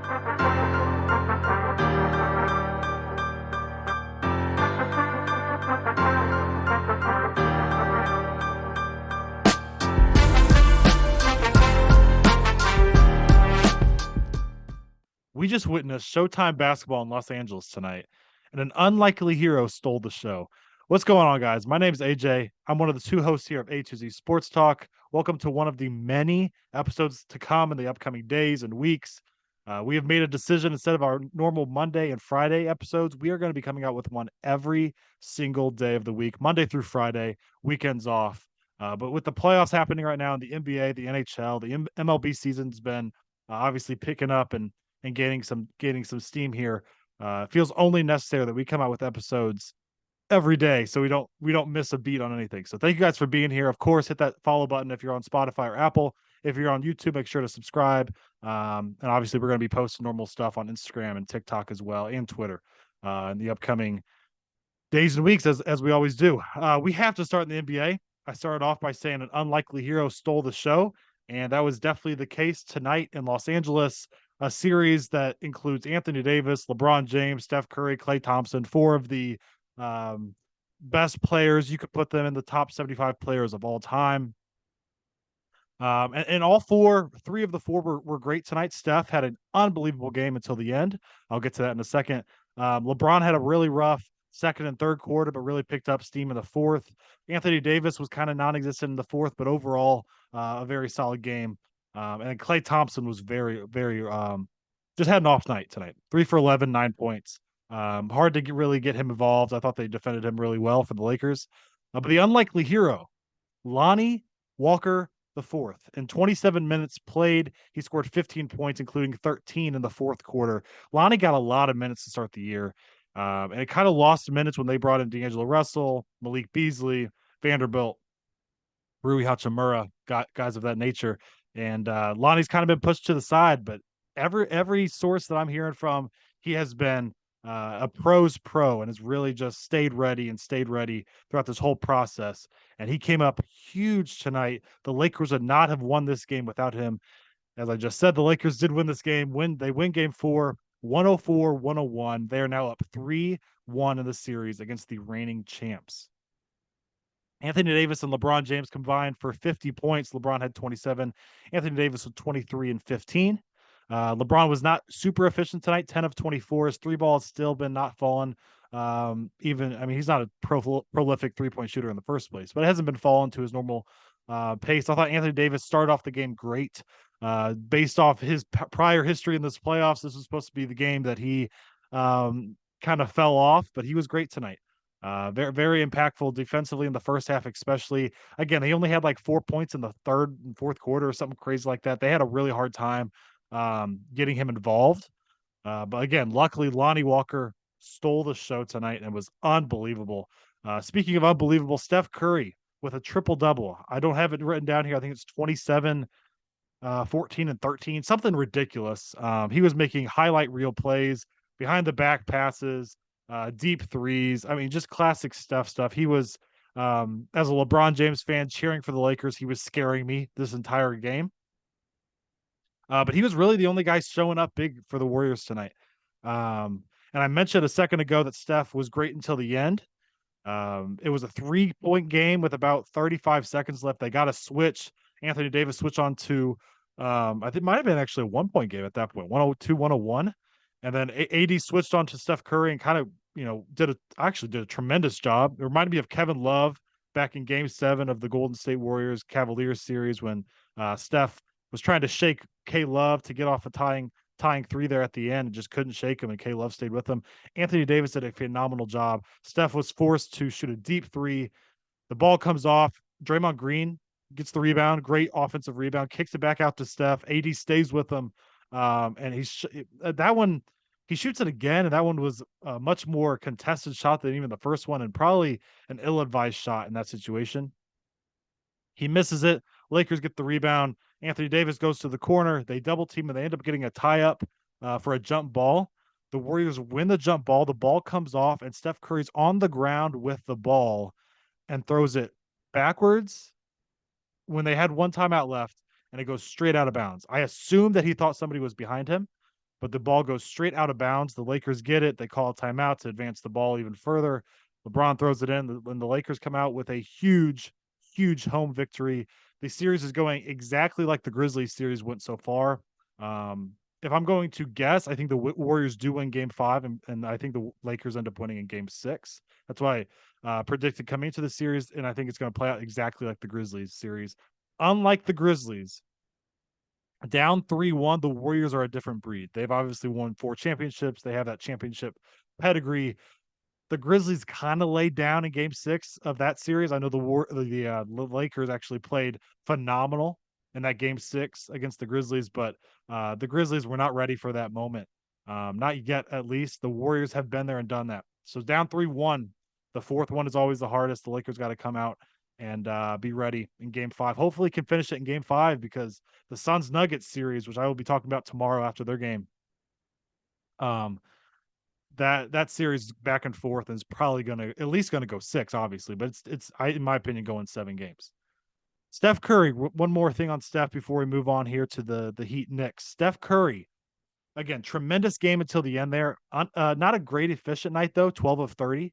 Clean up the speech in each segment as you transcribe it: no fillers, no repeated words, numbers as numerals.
We just witnessed Showtime basketball in Los Angeles tonight, and an unlikely hero stole the show. What's going on, guys? My name is AJ. I'm one of the two hosts here of A2Z Sports Talk. Welcome to one of the many episodes to come in the upcoming days and weeks. We have made a decision instead of our normal Monday and Friday episodes, we are going to be coming out with one every single day of the week, Monday through Friday, weekends off. But with the playoffs happening right now in the NBA, the NHL, the MLB season's been obviously picking up and gaining some steam here. It feels only necessary that we come out with episodes every day so we don't miss a beat on anything. So thank you guys for being here. Of course, hit that follow button if you're on Spotify or Apple. If you're on YouTube, make sure to subscribe. And obviously, we're going to be posting normal stuff on Instagram and TikTok as well, and Twitter in the upcoming days and weeks, as we always do. We have to start in the NBA. I started off by saying an unlikely hero stole the show, and that was definitely the case tonight in Los Angeles. A series that includes Anthony Davis, LeBron James, Steph Curry, Klay Thompson, four of the um, best players. You could put them in the top 75 players of all time. And all three of the four were great tonight. Steph had an unbelievable game until the end. I'll get to that in a second. LeBron had a really rough second and third quarter, but really picked up steam in the fourth. Anthony Davis was kind of non-existent in the fourth, but overall, a very solid game. And then Klay Thompson was very, very just had an off night tonight. 3 for 11, 9 points. Hard to really get him involved. I thought they defended him really well for the Lakers. But the unlikely hero, Lonnie Walker the fourth. In 27 minutes played, he scored 15 points, including 13 in the fourth quarter. Lonnie got a lot of minutes to start the year. And it kind of lost minutes when they brought in D'Angelo Russell, Malik Beasley, Vanderbilt, Rui Hachimura, guys of that nature. And Lonnie's kind of been pushed to the side, but every source that I'm hearing from, he has been a pro's pro and has really just stayed ready throughout this whole process. And he came up huge tonight. The Lakers would not have won this game without him. As I just said, the Lakers did win this game. They win game four, 104-101. They are now up 3-1 in the series against the reigning champs. Anthony Davis and LeBron James combined for 50 points. LeBron had 27. Anthony Davis with 23 and 15. LeBron was not super efficient tonight, 10 of 24. His three ball has still been not falling. He's not a prolific three-point shooter in the first place, but it hasn't been falling to his normal pace. I thought Anthony Davis started off the game great. Based off his prior history in this playoffs, this was supposed to be the game that he kind of fell off, but he was great tonight. Very, very impactful defensively in the first half, especially. Again, he only had like 4 points in the third and fourth quarter or something crazy like that. They had a really hard time getting him involved. But again, luckily, Lonnie Walker stole the show tonight and was unbelievable. Speaking of unbelievable, Steph Curry with a triple-double. I don't have it written down here. I think it's 27, 14, and 13, something ridiculous. He was making highlight reel plays, behind the back passes, deep threes. I mean, just classic stuff. He was, as a LeBron James fan cheering for the Lakers, he was scaring me this entire game. But he was really the only guy showing up big for the Warriors tonight. And I mentioned a second ago that Steph was great until the end. It was a 3-point game with about 35 seconds left. They got a switch. Anthony Davis switch on to, I think it might have been actually a 1-point game at that point, 102, 101. And then AD switched on to Steph Curry and kind of, did a tremendous job. It reminded me of Kevin Love back in game 7 of the Golden State Warriors Cavaliers series when Steph was trying to shake K Love to get off a tying three there at the end and just couldn't shake him, and K Love stayed with him. Anthony Davis did a phenomenal job. Steph was forced to shoot a deep three. The ball comes off. Draymond Green gets the rebound. Great offensive rebound. Kicks it back out to Steph. AD stays with him. And that one, he shoots it again, and that one was a much more contested shot than even the first one, and probably an ill-advised shot in that situation. He misses it. Lakers get the rebound. Anthony Davis goes to the corner. They double team, and they end up getting a tie-up for a jump ball. The Warriors win the jump ball. The ball comes off, and Steph Curry's on the ground with the ball and throws it backwards when they had one timeout left, and it goes straight out of bounds. I assume that he thought somebody was behind him, but the ball goes straight out of bounds. The Lakers get it. They call a timeout to advance the ball even further. LeBron throws it in, and the Lakers come out with a huge, huge home victory. The series is going exactly like the Grizzlies series went so far. Um, if I'm going to guess, I think the Warriors do win game 5, and I think the Lakers end up winning in game 6. That's why I predicted coming into the series, and I think it's going to play out exactly like the Grizzlies series. Unlike the Grizzlies, down 3-1, the Warriors are a different breed. They've obviously won 4 championships. They have that championship pedigree. The Grizzlies kind of laid down in game 6 of that series. I know the Lakers actually played phenomenal in that game 6 against the Grizzlies, but the Grizzlies were not ready for that moment. Not yet, at least. The Warriors have been there and done that. So down 3-1, the fourth one is always the hardest. The Lakers got to come out and be ready in game 5. Hopefully can finish it in game 5, because the Suns Nuggets series, which I will be talking about tomorrow after their game, um, that series back and forth is probably at least gonna go 6, obviously, but in my opinion, going 7 games. Steph Curry, one more thing on Steph before we move on here to the Heat Knicks. Steph Curry, again, tremendous game until the end there. Not a great efficient night though, 12 of 30.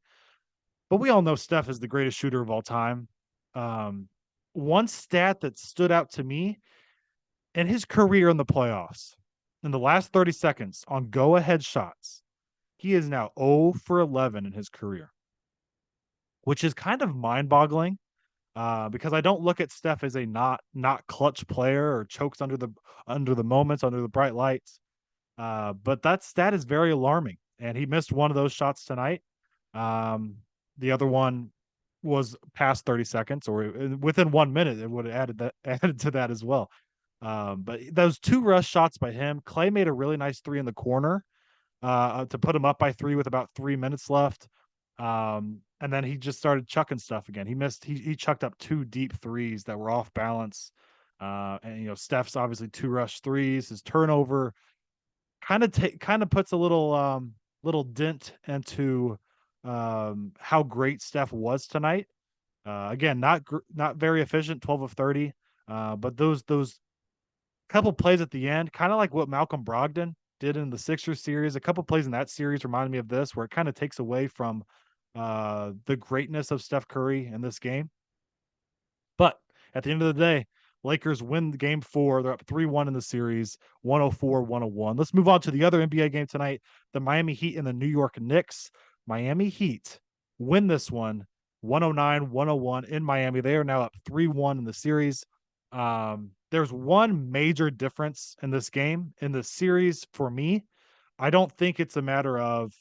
But we all know Steph is the greatest shooter of all time. Um, One stat that stood out to me in his career in the playoffs, in the last 30 seconds on go-ahead shots, he is now 0 for 11 in his career, which is kind of mind-boggling, because I don't look at Steph as a not clutch player or chokes under the moments, under the bright lights. But that stat is very alarming, and he missed one of those shots tonight. Um, the other one was past 30 seconds, or within 1 minute, it would have added to that as well. But those 2 rush shots by him, Clay made a really nice 3 in the corner to put him up by 3 with about 3 minutes left. And then he just started chucking stuff again. He chucked up 2 deep threes that were off balance. And Steph's obviously 2 rush threes. His turnover kind of puts a little dent into how great Steph was tonight. Again, not very efficient, 12 of 30. But those couple plays at the end, kind of like what Malcolm Brogdon did in the Sixers series. A couple plays in that series reminded me of this, where it kind of takes away from the greatness of Steph Curry in this game. But at the end of the day, Lakers win the game 4. They're up 3-1 in the series, 104-101. Let's move on to the other NBA game tonight, the Miami Heat and the New York Knicks. Miami Heat win this one, 109-101 in Miami. They are now up 3-1 in the series. There's one major difference in this game, in the series for me. I don't think it's a matter of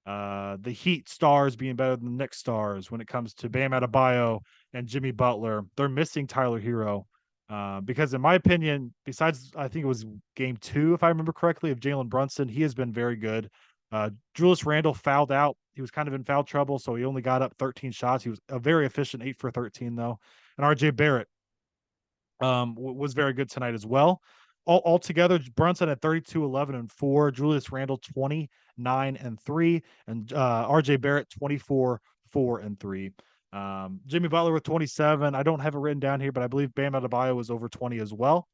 the Heat stars being better than the Knicks stars when it comes to Bam Adebayo and Jimmy Butler. They're missing Tyler Hero. Because in my opinion, besides I think it was game 2, if I remember correctly, of Jalen Brunson, he has been very good. Julius Randle fouled out. He was kind of in foul trouble, so he only got up 13 shots. He was a very efficient 8 for 13 though. And RJ Barrett was very good tonight as well. Altogether, Brunson at 32, 11, and 4. Julius Randle 29 and 3, and RJ Barrett 24, 4, and 3. Jimmy Butler with 27. I don't have it written down here, but I believe Bam Adebayo was over 20 as well.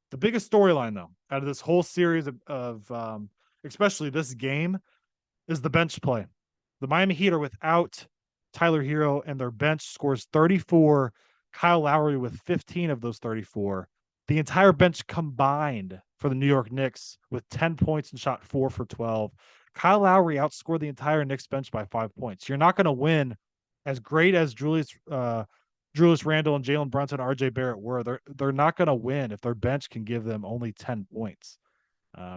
The biggest storyline, though, out of this whole series of especially this game, is the bench play. The Miami Heat are without Tyler Hero, and their bench scores 34. Kyle Lowry with 15 of those 34. The entire bench combined for the New York Knicks with 10 points and shot 4 for 12. Kyle Lowry outscored the entire Knicks bench by 5 points. You're not going to win as great as Julius Randle and Jalen Brunson, RJ Barrett were. They're not going to win if their bench can give them only 10 points.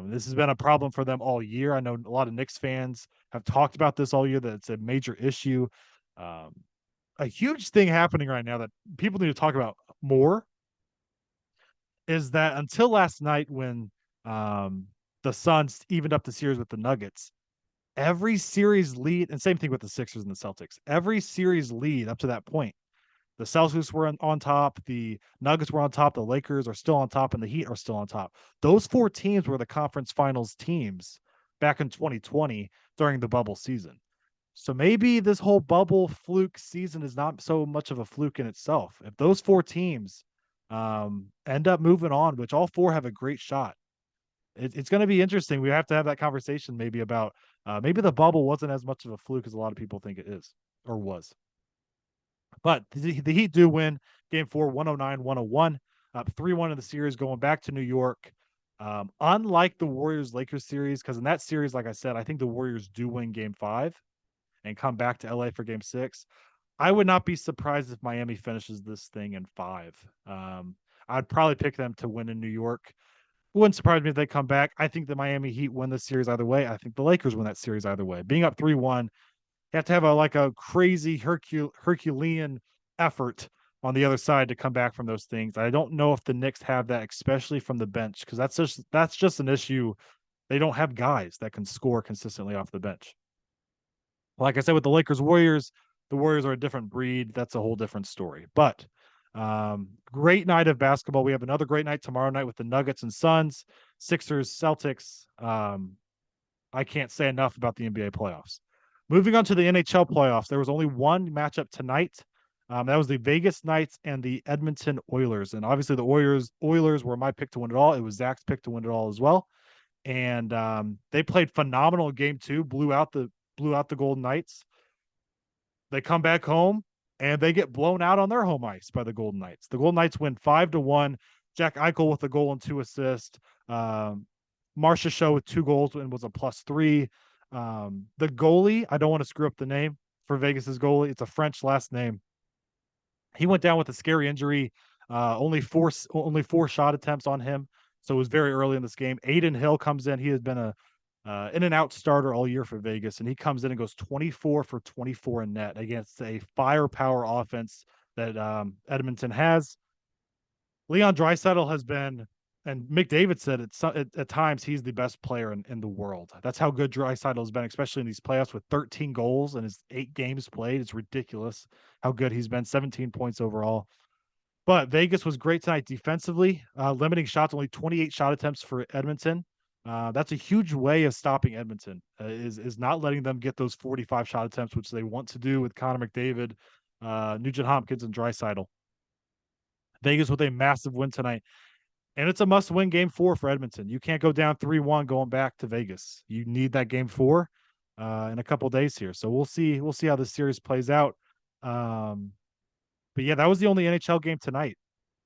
This has been a problem for them all year. I know a lot of Knicks fans have talked about this all year, that it's a major issue. A huge thing happening right now that people need to talk about more is that until last night, when the Suns evened up the series with the Nuggets, every series lead, and same thing with the Sixers and the Celtics, every series lead up to that point, the Celtics were on top, the Nuggets were on top, the Lakers are still on top, and the Heat are still on top. Those 4 teams were the conference finals teams back in 2020 during the bubble season. So maybe this whole bubble fluke season is not so much of a fluke in itself. If those 4 teams end up moving on, which all 4 have a great shot, it's going to be interesting. We have to have that conversation maybe about maybe the bubble wasn't as much of a fluke as a lot of people think it is or was. But the Heat do win game four, 109-101, up 3-1 in the series, going back to New York. Unlike the Warriors Lakers series, because in that series, like I said, I think the Warriors do win game five and come back to LA for game six. I would not be surprised if Miami finishes this thing in five. I'd probably pick them to win in New York. It wouldn't surprise me if they come back. I think the Miami Heat win this series either way. I think the Lakers win that series either way. Being up 3-1, you have to have a crazy Herculean effort on the other side to come back from those things. I don't know if the Knicks have that, especially from the bench, because that's just an issue. They don't have guys that can score consistently off the bench. Like I said, with the Warriors are a different breed. That's a whole different story. But great night of basketball. We have another great night tomorrow night with the Nuggets and Suns, Sixers, Celtics. I can't say enough about the NBA playoffs. Moving on to the NHL playoffs, there was only one matchup tonight. That was the Vegas Knights and the Edmonton Oilers. And obviously the Oilers were my pick to win it all. It was Zach's pick to win it all as well. And they played phenomenal in game two, blew out the Golden Knights. They come back home and they get blown out on their home ice by the Golden Knights. The Golden Knights win 5-1. Jack Eichel with a goal and 2 assists. Marcia Show with 2 goals and was a +3. The goalie, I don't want to screw up the name for Vegas's goalie. It's a French last name. He went down with a scary injury. Only four shot attempts on him, so it was very early in this game. Aiden Hill comes in. He has been a in and out starter all year for Vegas, and he comes in and goes 24 for 24 in net against a firepower offense that Edmonton has. Leon Draisaitl has been, and McDavid said at times he's the best player in the world. That's how good Draisaitl has been, especially in these playoffs with 13 goals in his 8 games played. It's ridiculous how good he's been. 17 points overall. But Vegas was great tonight defensively, limiting shots, only 28 shot attempts for Edmonton. That's a huge way of stopping Edmonton, is not letting them get those 45 shot attempts, which they want to do with Connor McDavid, Nugent Hopkins, and Draisaitl. Vegas with a massive win tonight. And it's a must-win game four for Edmonton. You can't go down 3-1 going back to Vegas. You need that game four in a couple days here. So we'll see. We'll see how this series plays out. But yeah, that was the only NHL game tonight.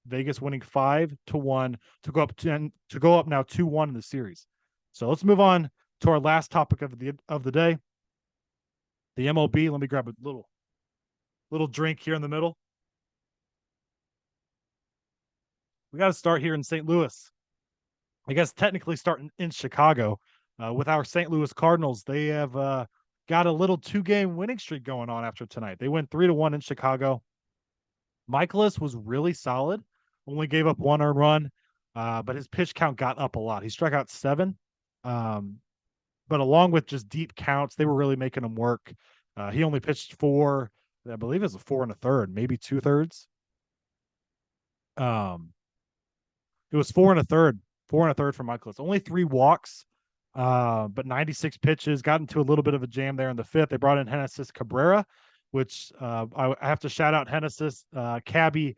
Vegas winning 5-1 to go up now 2-1 in the series. So let's move on to our last topic of the day. The MLB. Let me grab a little drink here in the middle. We got to start here in St. Louis. I guess technically starting in Chicago with our St. Louis Cardinals. They have got a little 2-game winning streak going on after tonight. They went 3-1 in Chicago. Michaelis was really solid. Only gave up 1 earned run, but his pitch count got up a lot. He struck out 7, but along with just deep counts, they were really making him work. He only pitched 4. I believe it was a 4 1/3, maybe 2/3. It was 4 1/3, 4 1/3 for Michaelis. Only 3 walks, but 96 pitches. Got into a little bit of a jam there in the 5th. They brought in Genesis Cabrera, which I have to shout out Genesis. Cabby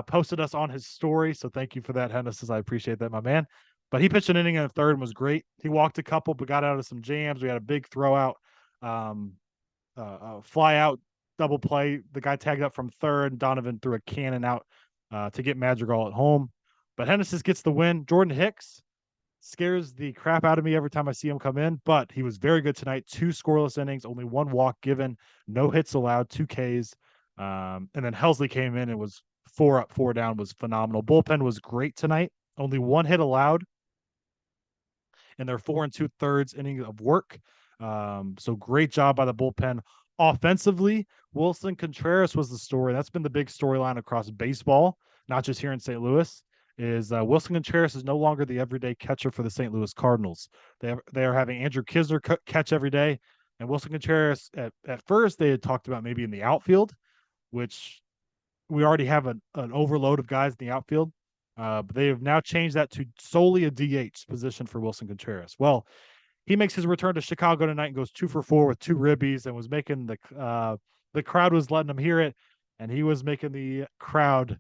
posted us on his story, so thank you for that, Genesis. I appreciate that, my man. But he pitched an inning in the 3rd and was great. He walked a couple, but got out of some jams. We had a big throw out, fly out double play. The guy tagged up from 3rd. Donovan threw a cannon out to get Madrigal at home. But Genesis gets the win. Jordan Hicks scares the crap out of me every time I see him come in, but he was very good tonight. 2 scoreless innings, only 1 walk given, no hits allowed, 2 Ks. And then Helsley came in and was 4 up, 4 down, was phenomenal. Bullpen was great tonight. Only 1 hit allowed in their 4 2/3 innings of work. So great job by the bullpen. Offensively, Wilson Contreras was the story. That's been the big storyline across baseball, not just here in St. Louis. Is Wilson Contreras is no longer the everyday catcher for the St. Louis Cardinals. They are having Andrew Kisner catch every day, and Wilson Contreras at first they had talked about maybe in the outfield, which we already have an overload of guys in the outfield. But they have now changed that to solely a DH position for Wilson Contreras. Well, he makes his return to Chicago tonight and goes 2 for 4 with 2 ribbies and was making the crowd was letting him hear it, and he was making the crowd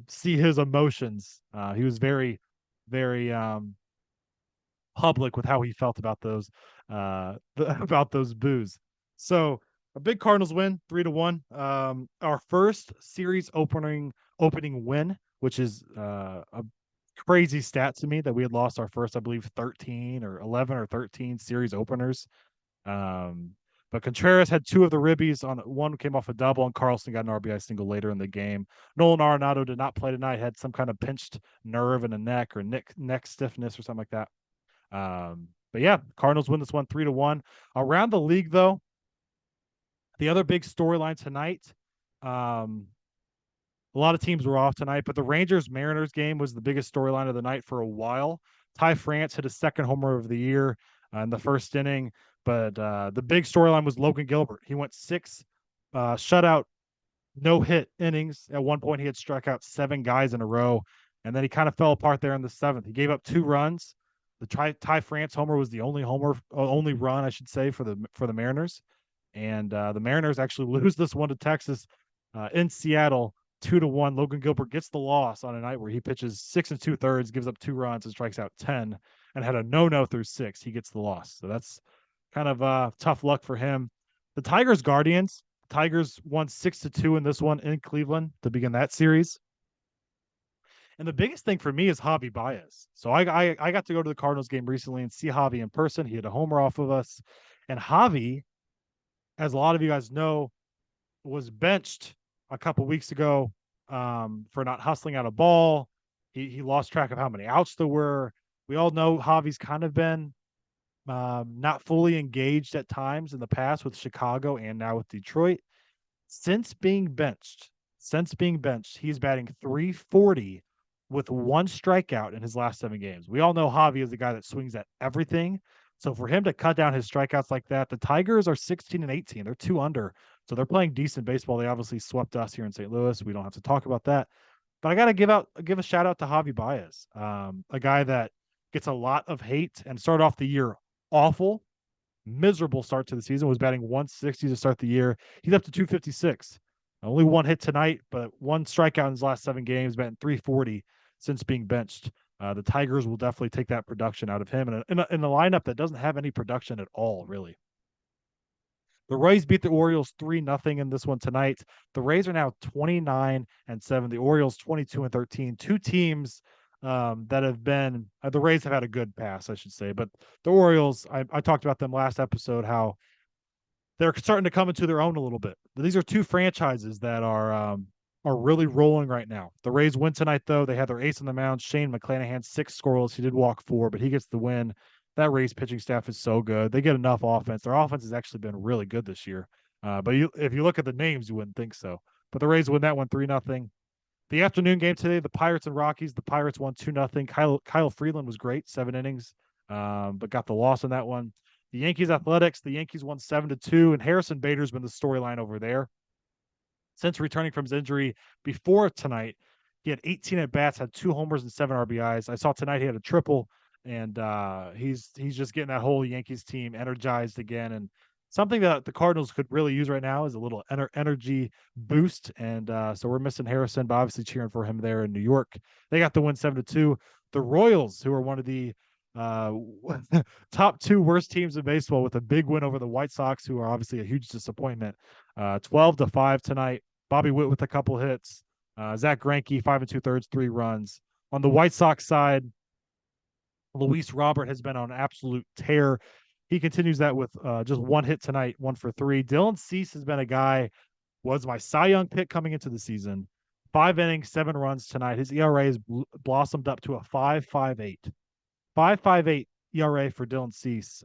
see his emotions. He was very, very public with how he felt about those about those boos. So a big Cardinals win, 3-1. Our first series opening win, which is a crazy stat to me that we had lost our first, I believe, 13 or 11 or 13 series openers. Um, but Contreras had two of the ribbies. On one came off a double, and Carlson got an RBI single later in the game. Nolan Arenado did not play tonight. Had some kind of pinched nerve in a neck or neck stiffness or something like that. But yeah, Cardinals win this one 3-1. Around the league, though, the other big storyline tonight, um, a lot of teams were off tonight, but the Rangers Mariners game was the biggest storyline of the night for a while. Ty France hit his second homer of the year in the first inning, but the big storyline was Logan Gilbert. He went six shutout, no hit innings. At one point, he had struck out seven guys in a row, and then he kind of fell apart there in the seventh. He gave up two runs. The Ty France homer was the only run I should say for the Mariners, and the Mariners actually lose this one to Texas in Seattle 2-1. Logan Gilbert gets the loss on a night where he pitches 6 2/3, gives up two runs, and strikes out 10, and had a no through six. He gets the loss, so that's kind of tough luck for him. The Tigers Guardians. Tigers won 6-2 in this one in Cleveland to begin that series. And the biggest thing for me is Javi Baez. So I got to go to the Cardinals game recently and see Javi in person. He had a homer off of us, and Javi, as a lot of you guys know, was benched a couple weeks ago for not hustling out a ball. He lost track of how many outs there were. We all know Javi's kind of been not fully engaged at times in the past with Chicago and now with Detroit. Since being benched, he's batting 340 with one strikeout in his last 7 games. We all know Javi is the guy that swings at everything. So for him to cut down his strikeouts like that, the Tigers are 16-18. They're 2 under. So they're playing decent baseball. They obviously swept us here in St. Louis. We don't have to talk about that. But I got to give a shout out to Javi Baez, a guy that gets a lot of hate and started off the year awful, miserable start to the season, was batting 160 to start the year. He's up to 256. Only one hit tonight, but one strikeout in his last 7 games, batting 340 since being benched. The Tigers will definitely take that production out of him in a lineup that doesn't have any production at all, really. The Rays beat the Orioles 3-0 in this one tonight. The Rays are now 29-7. The Orioles 22-13. Two teams that have been the Rays have had a good pass, I should say, but the Orioles, I talked about them last episode, how they're starting to come into their own a little bit. These are two franchises that are really rolling right now. The Rays win tonight, though. They had their ace on the mound, Shane McClanahan, 6 scoreless. He did walk 4, but he gets the win. That Rays pitching staff is so good. They get enough offense. Their offense has actually been really good this year. But if you look at the names, you wouldn't think so. But the Rays win that one 3-0. The afternoon game today, the Pirates and Rockies. The Pirates won 2-0. Kyle Freeland was great, 7 innings, but got the loss in that one. The Yankees Athletics. The Yankees won 7-2, and Harrison Bader's been the storyline over there. Since returning from his injury before tonight, he had 18 at bats, had 2 homers and 7 RBIs. I saw tonight he had a triple, and he's just getting that whole Yankees team energized again. And something that the Cardinals could really use right now is a little energy boost. And so we're missing Harrison, but obviously cheering for him there in New York. They got the win 7-2. The Royals, who are one of the top 2 worst teams in baseball, with a big win over the White Sox, who are obviously a huge disappointment. 12-5 tonight. Bobby Witt with a couple hits. Zach Greinke, 5 2/3, 3 runs. On the White Sox side, Luis Robert has been on an absolute tear. He continues that with just 1 hit tonight, 1 for 3. Dylan Cease has been a guy, was my Cy Young pick coming into the season. 5 innings, 7 runs tonight. His ERA has blossomed up to a 5.58. 5.58 ERA for Dylan Cease.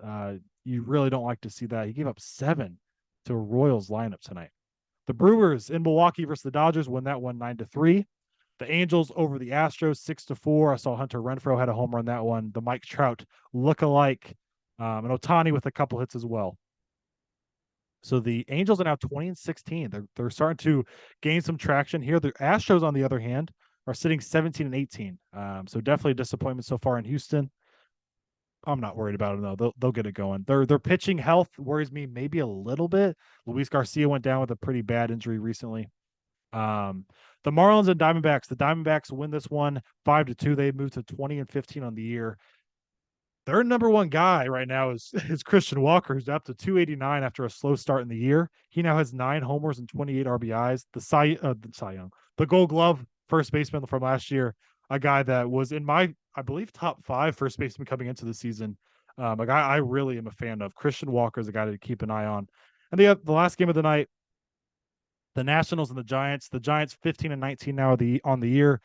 You really don't like to see that. He gave up 7 to a Royals lineup tonight. The Brewers in Milwaukee versus the Dodgers win that one 9-3. The Angels over the Astros 6-4. I saw Hunter Renfroe had a homer on that one. The Mike Trout look-alike, and Ohtani with a couple hits as well. So the Angels are now 20-16. They're starting to gain some traction here. The Astros, on the other hand, are sitting 17-18. So definitely a disappointment so far in Houston. I'm not worried about them, though. They'll get it going. Their pitching health worries me maybe a little bit. Luis Garcia went down with a pretty bad injury recently. The Marlins and Diamondbacks. The Diamondbacks win this one 5-2. They moved to 20-15 on the year. Their number one guy right now is Christian Walker, who's up to 289 after a slow start in the year. He now has 9 homers and 28 RBIs. The Cy Young, the Gold Glove first baseman from last year, a guy that was in my, I believe, top five first baseman coming into the season. A guy I really am a fan of. Christian Walker is a guy to keep an eye on. And the last game of the night, the Nationals and the Giants. The Giants 15-19 now on the year.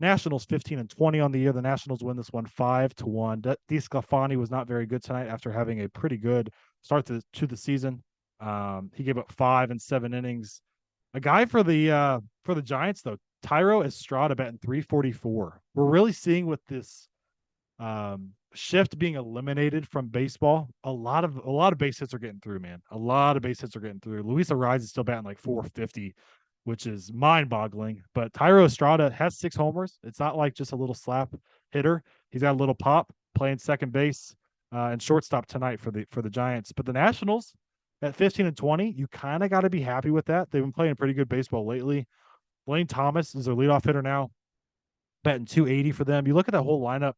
Nationals 15-20 on the year. The Nationals win this one 5-1. DeSclafani was not very good tonight after having a pretty good start to the season. He gave up 5 and 7 innings. A guy for the Giants though, Tyro Estrada batting 344. We're really seeing with this shift being eliminated from baseball. A lot of base hits are getting through, man. A lot of base hits are getting through. Luis Arraez is still batting like 450, which is mind-boggling. But Tyro Estrada has 6 homers. It's not like just a little slap hitter. He's got a little pop, playing second base and shortstop tonight for the Giants. But the Nationals at 15-20, you kind of got to be happy with that. They've been playing pretty good baseball lately. Lane Thomas is their leadoff hitter now, batting 280 for them. You look at that whole lineup.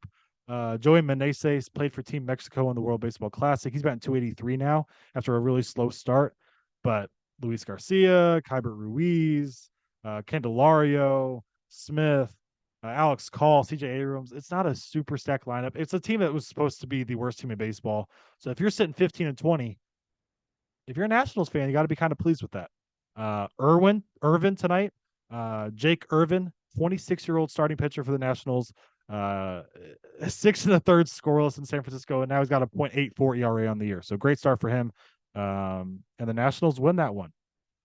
Joey Meneses played for Team Mexico in the World Baseball Classic. He's batting 283 now after a really slow start. But Luis Garcia, Kyber Ruiz, Candelario, Smith, Alex Call, CJ Abrams. It's not a super stacked lineup. It's a team that was supposed to be the worst team in baseball. So if you're sitting 15-20, if you're a Nationals fan, you got to be kind of pleased with that. Irvin tonight. Jake Irvin, 26-year-old starting pitcher for the Nationals. 6 1/3 scoreless in San Francisco, and now he's got a .84 ERA on the year. So great start for him. And the Nationals win that one.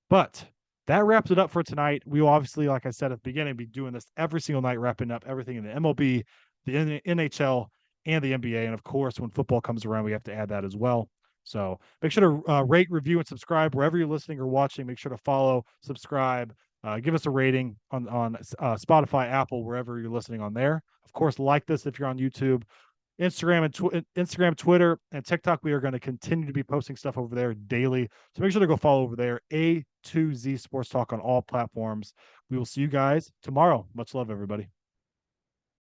But that wraps it up for tonight. We will obviously, like I said at the beginning, be doing this every single night, wrapping up everything in the MLB, the NHL, and the NBA. And of course, when football comes around, we have to add that as well. So make sure to rate, review, and subscribe wherever you're listening or watching. Make sure to follow, subscribe, give us a rating on Spotify, Apple, wherever you're listening on there. Of course, like this if you're on YouTube. Instagram, Twitter, and TikTok. We are going to continue to be posting stuff over there daily. So make sure to go follow over there. A to Z Sports Talk on all platforms. We will see you guys tomorrow. Much love, everybody.